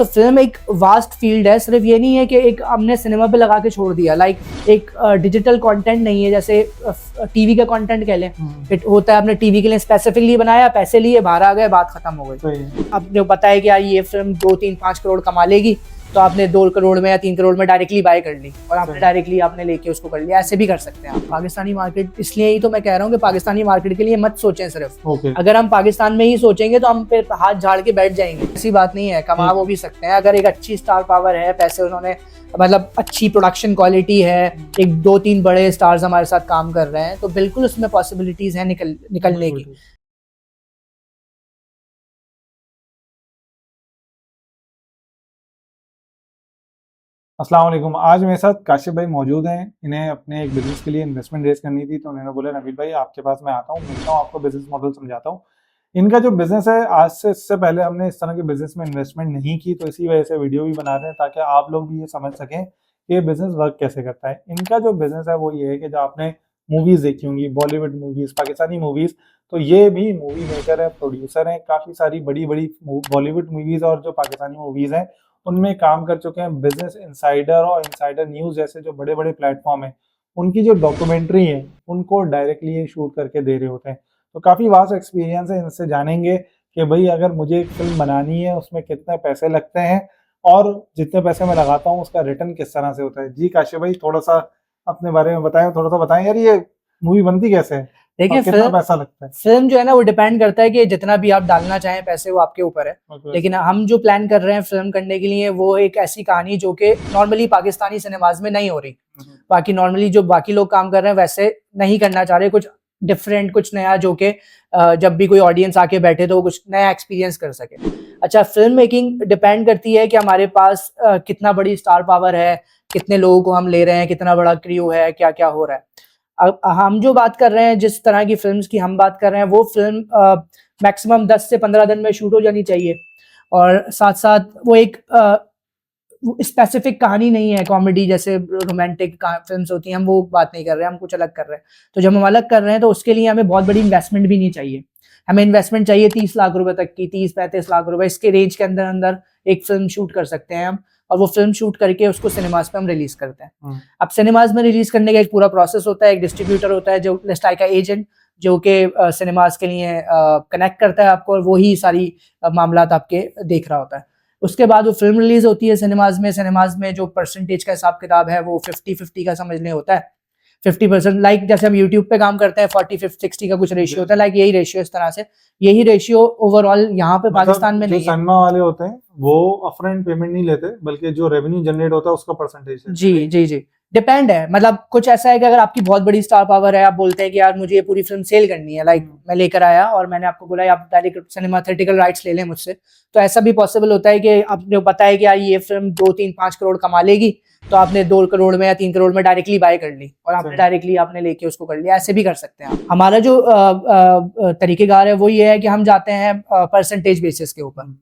तो फिल्म एक vast field है। सिर्फ ये नहीं है कि एक हमने सिनेमा पे लगा के छोड़ दिया, लाइक एक डिजिटल कंटेंट नहीं है, जैसे टीवी का कंटेंट कह लें। फिर होता है आपने टीवी के लिए स्पेसिफिकली बनाया, पैसे लिए, बाहर आ गए, बात खत्म हो गई। अब जो पता है कि यार ये फिल्म 2-3-5 करोड़ कमा लेगी, तो आपने 2 करोड़ में या 3 करोड़ में डायरेक्टली बाय कर ली और आपने डायरेक्टली आपने लेके उसको कर लिया। ऐसे भी कर सकते हैं आप। पाकिस्तानी मार्केट, इसलिए ही तो मैं कह रहा हूँ कि पाकिस्तानी मार्केट के लिए मत सोचें सिर्फ। अगर हम पाकिस्तान में ही सोचेंगे तो हम फिर हाथ झाड़ के बैठ जाएंगे। ऐसी बात नहीं है, कमा वो भी सकते हैं। अगर एक अच्छी स्टार पावर है, पैसे उन्होंने, मतलब अच्छी प्रोडक्शन क्वालिटी है, एक 2-3 बड़े स्टार्स हमारे साथ काम कर रहे हैं, तो बिल्कुल उसमें पॉसिबिलिटीज हैं निकलने की। अस्सलाम वालेकुम। आज मेरे साथ काशिफ भाई मौजूद हैं। इन्हें अपने एक बिजनेस के लिए इन्वेस्टमेंट रेज करनी थी, तो उन्होंने बोला नबील भाई आपके पास मैं आता हूँ, मिलता हूँ, आपको बिजनेस मॉडल समझाता हूँ। इनका जो बिजनेस है, आज से इससे पहले हमने इस तरह के बिजनेस में इन्वेस्टमेंट नहीं की, तो इसी वजह से वीडियो भी बना रहे हैं ताकि आप लोग भी ये समझ सकें कि ये बिजनेस वर्क कैसे करता है। इनका जो बिजनेस है वो ये है कि जो आपने मूवीज देखी होंगी, बॉलीवुड मूवीज, पाकिस्तानी मूवीज, तो ये भी मूवी मेकर है, प्रोड्यूसर है। काफी सारी बड़ी बड़ी बॉलीवुड मूवीज और जो पाकिस्तानी मूवीज हैं उनमें काम कर चुके हैं। बिजनेस इनसाइडर और इनसाइडर न्यूज जैसे जो बड़े बड़े प्लेटफॉर्म हैं, उनकी जो डॉक्यूमेंट्री है उनको डायरेक्टली ये शूट करके दे रहे होते हैं। तो काफी वास्ट एक्सपीरियंस है। इनसे जानेंगे कि भाई अगर मुझे एक फिल्म बनानी है उसमें कितने पैसे लगते हैं और जितने पैसे मैं लगाता हूँ उसका रिटर्न किस तरह से होता है। जी काशिफ भाई, थोड़ा सा अपने बारे में बताएं, थोड़ा सा बताएं यार, ये मूवी बनती कैसे है, देखिए कितना पैसा लगता है। फिल्म जो है ना, वो डिपेंड करता है कि जितना भी आप डालना चाहें पैसे, वो आपके ऊपर है। लेकिन हम जो प्लान कर रहे हैं फिल्म करने के लिए, वो एक ऐसी कहानी जो कि नॉर्मली पाकिस्तानी सिनेमाज में नहीं हो रही। बाकी नॉर्मली जो बाकी लोग काम कर रहे हैं वैसे नहीं करना चाह रहे, कुछ डिफरेंट, कुछ नया, जो कि जब भी कोई ऑडियंस आके बैठे तो वो कुछ नया एक्सपीरियंस कर सके। अच्छा, फिल्म मेकिंग डिपेंड करती है कि हमारे पास कितना बड़ी स्टार पावर है, कितने लोगों को हम ले रहे हैं, कितना बड़ा क्रू है, क्या क्या हो रहा है। अब हम जो बात कर रहे हैं, जिस तरह की फिल्म्स की हम बात कर रहे हैं, वो फिल्म मैक्सिमम 10 से 15 दिन में शूट हो जानी चाहिए। और साथ साथ वो एक स्पेसिफिक कहानी नहीं है, कॉमेडी जैसे रोमांटिक फिल्म्स होती हैं, हम वो बात नहीं कर रहे हैं, हम कुछ अलग कर रहे हैं। तो जब हम अलग कर रहे हैं तो उसके लिए हमें बहुत बड़ी इन्वेस्टमेंट भी नहीं चाहिए। हमें इन्वेस्टमेंट चाहिए 30 लाख रुपए तक की, 30-35 लाख रुपए, इसके रेंज के अंदर अंदर एक फिल्म शूट कर सकते हैं हम। और वो फिल्म शूट करके उसको सिनेमाज पे हम रिलीज करते हैं। अब सिनेमाज में रिलीज करने का एक पूरा प्रोसेस होता है। एक डिस्ट्रीब्यूटर होता है, जो लाइक का एजेंट, जो कि सिनेमाज के लिए कनेक्ट करता है आपको, और वही सारी मामलात आपके देख रहा होता है। उसके बाद वो फिल्म रिलीज होती है सिनेमाज में जो परसेंटेज का हिसाब किताब है वो 50-50 का समझने होता है। 50%, लाइक जैसे हम यूट्यूब पे काम करते हैं 40-50-60 का कुछ रेशियो होता है, लाइक यही रेशियो, इस तरह से यही रेशियो ओवरऑल यहाँ पे पाकिस्तान में नहीं है। सिनेमा वाले होते हैं वो अपफ्रंट पेमेंट नहीं लेते, बल्कि जो रेवेन्यू जनरेट होता है उसका परसेंटेज है। जी जी जी, डिपेंड है। मतलब कुछ ऐसा है कि अगर आपकी बहुत बड़ी स्टार पावर है, आप बोलते हैं कि यार मुझे ये पूरी फिल्म सेल करनी है, लाइक मैं लेकर आया और मैंने आपको बोला आप डायरेक्ट सिनेमैथेटिकल राइट्स ले लें मुझसे, तो ऐसा भी पॉसिबल होता है कि आपने पता है कि यार ये फिल्म 2-3-5 करोड़ कमा लेगी, तो आपने 2 करोड़ में या 3 करोड़ में डायरेक्टली बाय कर ली और आपने डायरेक्टली आपने लेके उसको कर लिया। ऐसे भी कर सकते हैं आप। हमारा जो तरीकेकार है वो ये है कि हम जाते हैं परसेंटेज बेसिस के ऊपर।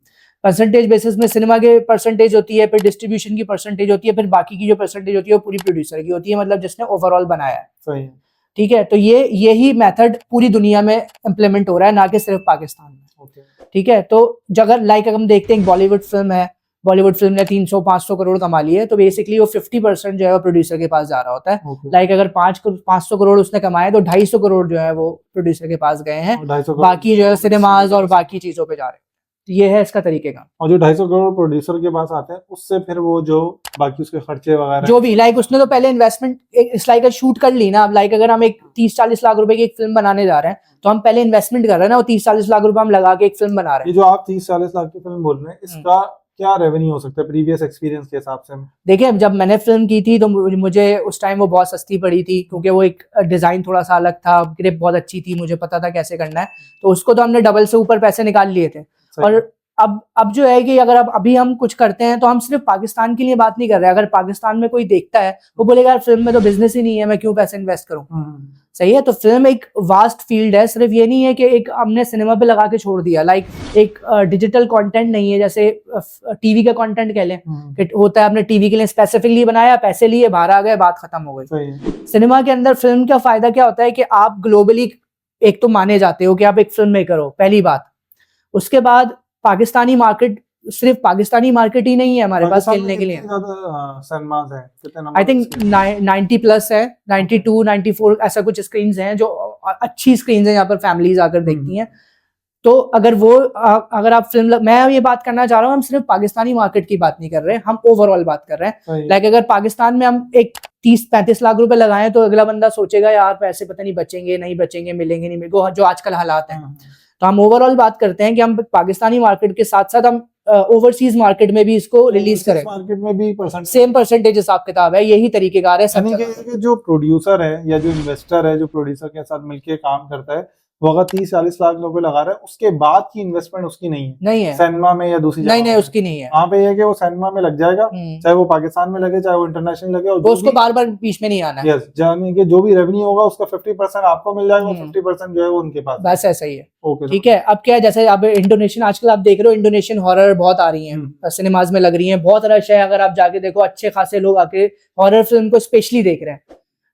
परसेंटेज बेसिस में सिनेमा के परसेंटेज होती है, फिर डिस्ट्रीब्यूशन की परसेंटेज होती है, फिर बाकी की जो परसेंटेज होती है वो पूरी प्रोड्यूसर की होती है, मतलब जिसने ओवरऑल बनाया है। सही है। ठीक है, तो यही मेथड पूरी दुनिया में इम्प्लीमेंट हो रहा है, ना कि सिर्फ पाकिस्तान में। ठीक है, तो अगर लाइक हम देखते हैं बॉलीवुड फिल्म है, बॉलीवुड फिल्म ने 300-500 करोड़ कमा लिए, तो बेसिकली वो 50% जो है वो प्रोड्यूसर के पास जा रहा होता है। लाइक अगर 500 करोड़ उसने कमाए तो 250 करोड़ जो है वो प्रोड्यूसर के पास गए हैं, बाकी जो है सिनेमाज और बाकी चीजों पे जा रहे हैं। तो ये है इसका तरीके का। और जो 250 करोड़ प्रोड्यूसर के पास आते हैं, उससे फिर वो जो बाकी उसके खर्चे वगैरह जो भी, लाइक उसने तो पहले इन्वेस्टमेंट इस लाइक शूट कर ली ना। अब लाइक अगर हम एक 30-40 लाख रुपए की एक फिल्म बनाने जा रहे हैं, तो हम पहले इन्वेस्टमेंट कर रहे हैं ना, वो 30-40 लाख रुपए हम लगा के एक फिल्म बना रहे हैं। ये जो आप 30-40 लाख की फिल्म बोल रहे हैं, इसका क्या रेवेन्यू हो सकता है प्रीवियस एक्सपीरियंस के हिसाब से? देखिए, जब मैंने फिल्म की थी तो मुझे उस टाइम वो बहुत सस्ती पड़ी थी, क्योंकि वो एक डिजाइन थोड़ा सा अलग था, ग्रिप बहुत अच्छी थी, मुझे पता था कैसे करना है, तो उसको तो हमने डबल से ऊपर पैसे निकाल लिए थे। और अब जो है कि अगर अब अभी हम कुछ करते हैं तो हम सिर्फ पाकिस्तान के लिए बात नहीं कर रहे हैं। अगर पाकिस्तान में कोई देखता है वो बोलेगा यार फिल्म में तो बिजनेस ही नहीं है, मैं क्यों पैसे इन्वेस्ट करूं। सही है, तो फिल्म एक वास्ट फील्ड है। सिर्फ ये नहीं है कि एक हमने सिनेमा पे लगा के छोड़ दिया, लाइक एक डिजिटल कंटेंट नहीं है, जैसे टीवी का कंटेंट कह लें। होता है आपने टीवी के लिए स्पेसिफिकली बनाया, पैसे लिए, बाहर आ गए, बात खत्म हो गई। सिनेमा के अंदर फिल्म का फायदा क्या होता है कि आप ग्लोबली एक तो माने जाते हो कि आप एक फिल्म मेकर हो, पहली बात। उसके बाद पाकिस्तानी मार्केट सिर्फ पाकिस्तानी मार्केट ही नहीं है हमारे पास खेलने के लिए। सिनेमाज हैं कितने नंबर? आई थिंक 90 प्लस है, 92, 94 ऐसा कुछ स्क्रीन हैं जो अच्छी स्क्रीन है, यहाँ पर फैमिलीज आकर देखती हैं। तो अगर अगर आप फिल्म, मैं ये बात करना चाह रहा हूँ, हम सिर्फ पाकिस्तानी मार्केट की बात नहीं कर रहे हैं, हम ओवरऑल बात कर रहे हैं। लाइक अगर पाकिस्तान में हम एक 30-35 लाख रुपए लगाएं तो अगला बंदा सोचेगा यार पैसे पता नहीं बचेंगे नहीं बचेंगे, मिलेंगे नहीं मिलेंगे, जो आजकल हालात हैं। तो हम ओवरऑल बात करते हैं कि हम पाकिस्तानी मार्केट के साथ साथ हम ओवरसीज मार्केट में भी इसको रिलीज करें। मार्केट में भी सेम परसेंटेज हिसाब किताब है, यही तरीकेकार है। जो प्रोड्यूसर है या जो इन्वेस्टर है जो प्रोड्यूसर के साथ मिलकर काम करता है, वो अगर 30-40 लाख रुपए लगा रहा है, उसके बाद की इन्वेस्टमेंट उसकी नहीं है सिनेमा में या दूसरी नहीं उसकी नहीं है। वहाँ पे ये कि वो सिनेमा में लग जाएगा, चाहे वो पाकिस्तान में लगे चाहे वो इंटरनेशनल लगे, और उसको बार बार बीच में नहीं आना है। यस, जाने के जो भी रेवेन्यू होगा उसका 50% आपको मिल जाएगा, 50% जो है वो उनके पास। बस ऐसा ही है। ठीक है। अब क्या है, जैसे अब इंडोनेशियन आजकल आप देख रहे हो, इंडोनेशियन हॉरर बहुत आ रही है, सिनेमाज में लग रही है, बहुत रश है। अगर आप जाके देखो अच्छे खासे लोग आके हॉरर फिल्म को स्पेशली देख रहे हैं।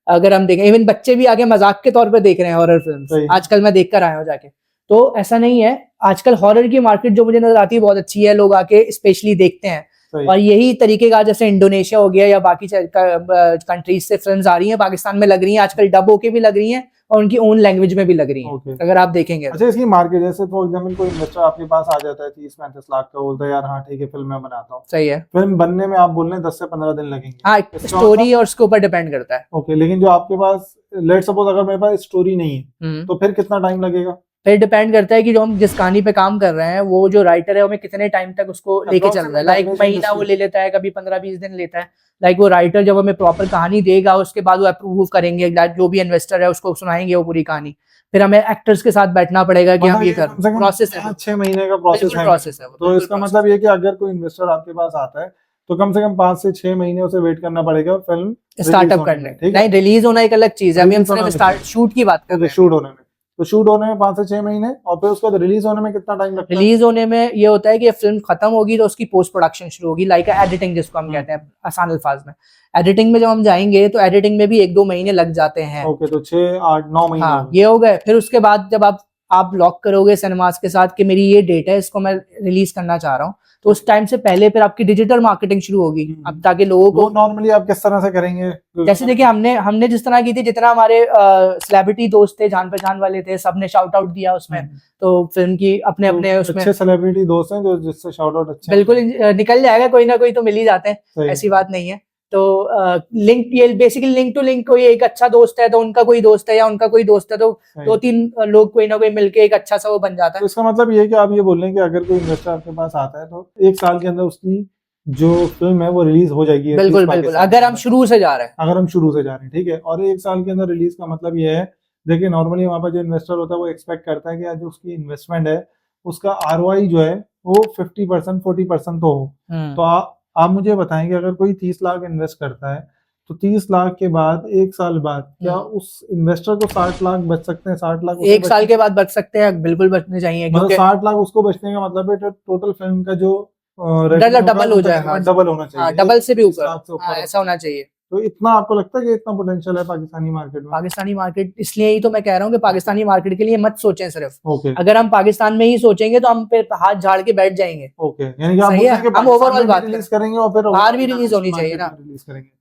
अगर हम देखें इवन बच्चे भी आगे मजाक के तौर पे देख रहे हैं हॉरर फिल्म्स, आजकल मैं देख कर आया हूँ जाके। तो ऐसा नहीं है, आजकल हॉरर की मार्केट जो मुझे नजर आती है बहुत अच्छी है, लोग आके स्पेशली देखते हैं। और यही तरीके का जैसे इंडोनेशिया हो गया या बाकी कंट्रीज से फिल्म्स आ रही हैं, पाकिस्तान में लग रही हैं, आजकल डब होके भी लग रही हैं और उनकी ओन लैंग्वेज में भी लग रही हैं। अगर आप देखेंगे। अच्छा, इसकी मार्केट जैसे फॉर एग्जांपल कोई इन्वेस्टर आपके पास आ जाता है 30-35 लाख का, बोलता है यार हाँ ठीक है फिल्म मैं बनाता हूँ, सही है, फिल्म बनने में आप बोल रहे हैं 10 से 15 दिन लगेंगे। हाँ, स्टोरी और उसके ऊपर डिपेंड करता है। ओके, लेकिन जो आपके पास लेट्स सपोज अगर मेरे पास स्टोरी नहीं है तो फिर कितना टाइम लगेगा? फिर डिपेंड करता है कि जो हम जिस कहानी पे काम कर रहे हैं वो जो राइटर है हमें कितने टाइम तक उसको लेके चल रहा है। लाइक महीना वो ले लेता है, कभी 15-20 दिन लेता है। लाइक वो राइटर जब हमें प्रॉपर कहानी देगा उसके बाद वो अप्रूव करेंगे, जो भी इन्वेस्टर है उसको सुनाएंगे वो पूरी कहानी, फिर हमें एक्टर्स के साथ बैठना पड़ेगा कि हम ये कर, प्रोसेस है, 6 महीने का प्रोसेस है। तो इसका मतलब ये कि अगर कोई इन्वेस्टर आपके पास आता है तो कम से कम 5 से 6 महीने उसे वेट करना पड़ेगा फिल्म स्टार्टअप करने। नहीं, रिलीज होना एक अलग चीज है, हम सिर्फ शूट की बात कर रहे हैं। शूट होने में, तो शूट होने में 5 से 6 महीने, और फिर उसका रिलीज होने में कितना टाइम लगता है? रिलीज होने में ये होता है कि फिल्म खत्म होगी तो उसकी पोस्ट प्रोडक्शन शुरू होगी, लाइक एडिटिंग जिसको हम कहते हैं आसान अल्फाज में। एडिटिंग में जब हम जाएंगे तो एडिटिंग में भी 1-2 महीने लग जाते हैं। ओके, तो 6-8-9 महीने। हाँ, ये हो गए। फिर उसके बाद जब आप लॉक करोगे सिनेमास के साथ कि मेरी ये डेट है, इसको मैं रिलीज करना चाह रहा हूँ, तो उस टाइम से पहले फिर आपकी डिजिटल मार्केटिंग शुरू होगी। अब ताकि लोगों को नॉर्मली आप किस तरह से करेंगे? जैसे देखिए हमने जिस तरह की थी, जितना हमारे सेलिब्रिटी दोस्त थे, जान पहचान वाले थे, सबने शाउट आउट दिया उसमें, तो फिल्म की अपने उसमें अच्छे सेलिब्रिटी दोस्त हैं जो जिससे शाउट आउट अच्छा बिल्कुल निकल जाएगा, कोई ना कोई तो मिल ही जाते हैं, ऐसी बात नहीं है। तो लिंक, ये बेसिकली लिंक टू लिंक, कोई एक अच्छा दोस्त है तो उनका कोई दोस्त है या उनका कोई दोस्त है, तो 2-3 लोग कोई ना कोई मिलके एक अच्छा सा वो बन जाता है। तो इसका मतलब ये है कि आप ये बोल रहे हैं कि अगर कोई इन्वेस्टर आपके पास आता है तो 1 साल के अंदर उसकी जो फिल्म है वो रिलीज हो जाएगी। बिल्कुल बिल्कुल, अगर हम शुरू से जा रहे हैं। ठीक है। और 1 साल के अंदर रिलीज का मतलब ये है, देखिए नॉर्मली वहाँ पर जो इन्वेस्टर होता है वो एक्सपेक्ट करता है कि जो उसकी इन्वेस्टमेंट है उसका ROI जो है वो 50% 40% तो हो। तो आप मुझे बताएं कि अगर कोई 30 लाख इन्वेस्ट करता है तो 30 लाख के बाद 1 साल बाद क्या उस इन्वेस्टर को 60 लाख बच सकते हैं? 60 लाख 1 साल के बाद बच सकते हैं, बिल्कुल बचने चाहिए। मतलब 60 लाख उसको बचने का मतलब है टोटल फिल्म का जो डबल हो जाएगा, डबल होना चाहिए, डबल से भी ऊपर ऐसा होना चाहिए। तो इतना आपको लगता है कि इतना पोटेंशियल है पाकिस्तानी मार्केट में? पाकिस्तानी मार्केट, इसलिए ही तो मैं कह रहा हूँ कि पाकिस्तानी मार्केट के लिए मत सोचें सिर्फ। अगर हम पाकिस्तान में ही सोचेंगे तो हम फिर हाथ झाड़ के बैठ जाएंगे। यानी कि हम ओवरऑल बात रिलीज करेंगे और फिर बाहर भी रिलीज होनी चाहिए ना,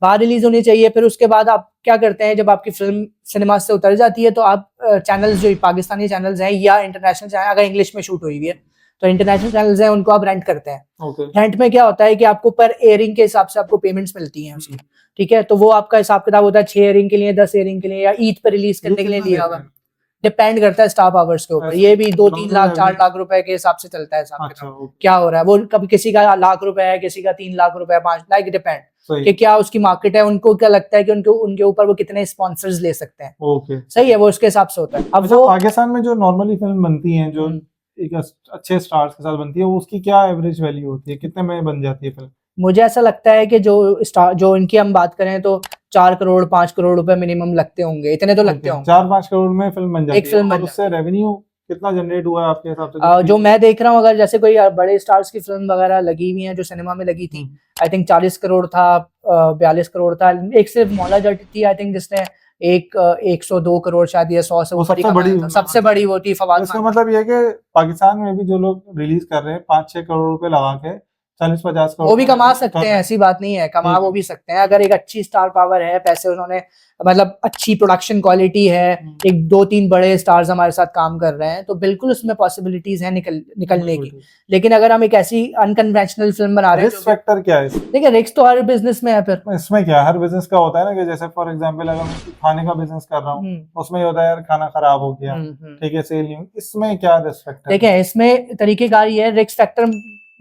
बाहर रिलीज होनी चाहिए। फिर उसके बाद आप क्या करते हैं, जब आपकी फिल्म सिनेमा से उतर जाती है तो आप चैनल्स जो पाकिस्तानी चैनल्स हैं या इंटरनेशनल चैनल, अगर इंग्लिश में शूट हुई है तो इंटरनेशनल चैनल्स हैं, उनको आप रेंट करते हैं। रेंट में क्या होता है कि आपको पर एयरिंग के हिसाब से आपको पेमेंट्स मिलती हैं उसकी, ठीक है। तो वो आपका हिसाब किताब होता है 6 एयरिंग के लिए, 10 एयरिंग के लिए, या ईद पर रिलीज करने के लिए लिया हुआ, डिपेंड करता है स्टाफ आवर्स के ऊपर। ये भी 2-3 लाख 4 लाख रुपए के हिसाब से चलता है हिसाब किताब। क्या हो रहा है वो, कभी किसी का 1 लाख रुपए है, किसी का 3 लाख रुपए, 5 लाख, डिपेंड कि क्या उसकी मार्केट है, उनको क्या लगता है कि उनके ऊपर वो कितने स्पॉन्सर्स ले सकते हैं। सही है, वो उसके हिसाब से होता है। अब वो पाकिस्तान में जो नॉर्मली फिल्म बनती है, जो एक अच्छे स्टार्स के साथ बनती है, वो उसकी क्या एवरेज वैल्यू होती है, कितने में बन जाती है फिल्म? मुझे ऐसा लगता है कि जो इनकी हम बात करें तो 4 करोड़ 5 करोड़ रुपए मिनिमम लगते होंगे, इतने तो लगते होंगे। 4-5 करोड़ में फिल्म बन जाती है। एक फिल्म और उससे रेवेन्यू कितना जनरेट हुआ है आपके हिसाब से? जो मैं देख रहा हूँ, अगर जैसे कोई बड़े स्टार्स की फिल्म वगैरह लगी हुई है जो सिनेमा में लगी थी, आई थिंक 40 करोड़ था, 42 करोड़ था। एक सिर्फ मौला जट थी आई थिंक जिसने एक 102 करोड़ शायद या 100 से वो ऊपर ही सबसे कमाया बड़ी था। सबसे बड़ी वो थी फवाद इसका खान। मतलब ये है कि पाकिस्तान में भी जो लोग रिलीज कर रहे हैं 5-6 करोड़ रुपए लगा के 40-50 करोड़ वो भी कमा कर सकते रहे हैं, ऐसी बात नहीं है, कमा ठीक वो है। भी सकते हैं अगर एक अच्छी स्टार पावर है, पैसे उन्होंने मतलब अच्छी प्रोडक्शन क्वालिटी है, एक 2-3 बड़े स्टार्स हमारे साथ काम कर रहे हैं, तो बिल्कुल उसमें पॉसिबिलिटीज है निकलने की। लेकिन अगर हम एक ऐसी अनकन्वेंशनल फिल्म बना रहे हैं रिस्क फैक्टर क्या है देखिए रिस्क तो हर बिजनेस में है फिर। इसमें? क्या हर बिजनेस का होता है ना कि जैसे फॉर एग्जांपल अगर मैं खाने का बिजनेस कर रहा हूँ उसमें ये होता है यार खाना खराब हो गया, ठीक है, सेल नहीं हुई, इसमें क्या रिस्क फैक्टर? देखिए इसमें तरीकेकार ये है, रिस्क फैक्टर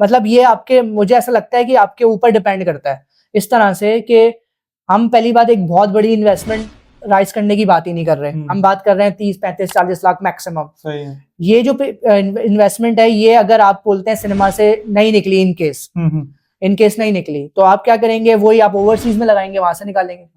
मतलब ये आपके, मुझे ऐसा लगता है कि आपके ऊपर डिपेंड करता है इस तरह से कि हम पहली बात एक बहुत बड़ी इन्वेस्टमेंट राइज करने की बात ही नहीं कर रहे, हम बात कर रहे हैं 30-35-40 लाख मैक्सिमम। सही है। ये जो इन्वेस्टमेंट है ये अगर आप बोलते हैं सिनेमा से नहीं निकली इन केस नहीं निकली तो आप क्या करेंगे, वही आप ओवरसीज में लगाएंगे, वहां से निकालेंगे।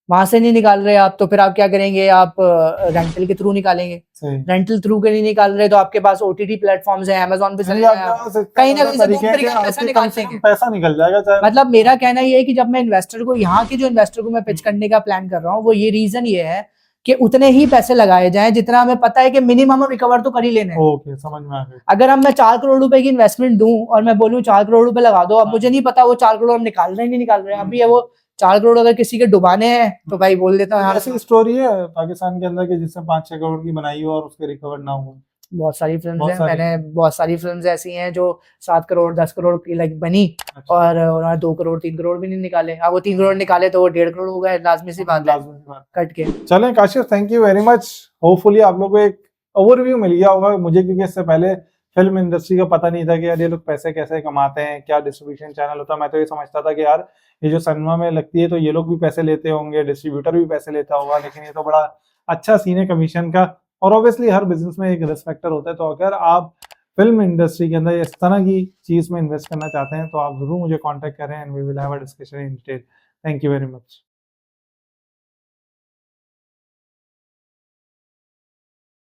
वहां से नहीं निकाल रहे आप तो फिर आप क्या करेंगे, आप रेंटल के थ्रू निकालेंगे। रेंटल थ्रू के नहीं निकाल रहे तो आपके पास ओटीटी प्लेटफॉर्म्स हैं, अमेज़न पे चले जाएं, कहीं ना कहीं से घूम फिर के पैसा निकाल लेंगे, पैसा निकल जाएगा। मतलब मेरा कहना ये है कि जब मैं इन्वेस्टर को, यहाँ के जो इन्वेस्टर को मैं पिच करने का प्लान कर रहा हूँ, वो ये रीजन ये है कि उतने ही पैसे लगाए जाएं जितना हमें पता है कि मिनिमम रिकवर तो कर ही लेने हैं। ओके, समझ में आ गया। अगर हम मैं 4 करोड़ रुपए की इन्वेस्टमेंट दूं और मैं बोलूं 4 करोड़ रुपए लगा दो, अब मुझे नहीं पता वो 4 करोड़ हम निकाल रहे हैं नहीं निकाल रहे हैं, अभी है वो 4 करोड़ अगर किसी के डुबाने हैं तो भाई बोल देता हूँ। ऐसी स्टोरी है पाकिस्तान के अंदर कि जिसने 5-6 करोड़ की बनाई हो और उसके रिकवर ना हो? बहुत सारी फिल्म्स हैं, मैंने बहुत सारी फिल्म्स ऐसी हैं जो 7 करोड़ 10 करोड़ की लाइक बनी और उन्होंने 2 करोड़ 3 करोड़ भी नहीं निकाले। अब वो 3 करोड़ निकाले तो वो 1.5 करोड़ हो गए, लाजमी सी बात है कट के। चलें Kashif, thank you very much. Hopefully आप लोगों को एक ओवरव्यू मिल गया होगा मुझे, क्योंकि इससे पहले फिल्म इंडस्ट्री का पता नहीं था कि यार ये लोग पैसे कैसे कमाते हैं, क्या डिस्ट्रीब्यूशन चैनल होता है। मैं तो ये समझता था कि यार ये जो सिनेमा में लगती है तो ये लोग भी पैसे लेते होंगे, डिस्ट्रीब्यूटर भी पैसे लेता होगा, लेकिन ये तो बड़ा अच्छा सीन है कमीशन का। और ऑब्वियसली हर बिजनेस में एक रिस्क फैक्टर होता है, तो अगर आप फिल्म इंडस्ट्री के अंदर इस तरह की चीज में इन्वेस्ट करना चाहते हैं तो आप जरूर मुझे कांटेक्ट करें and we will have a discussion in detail. Thank you very much.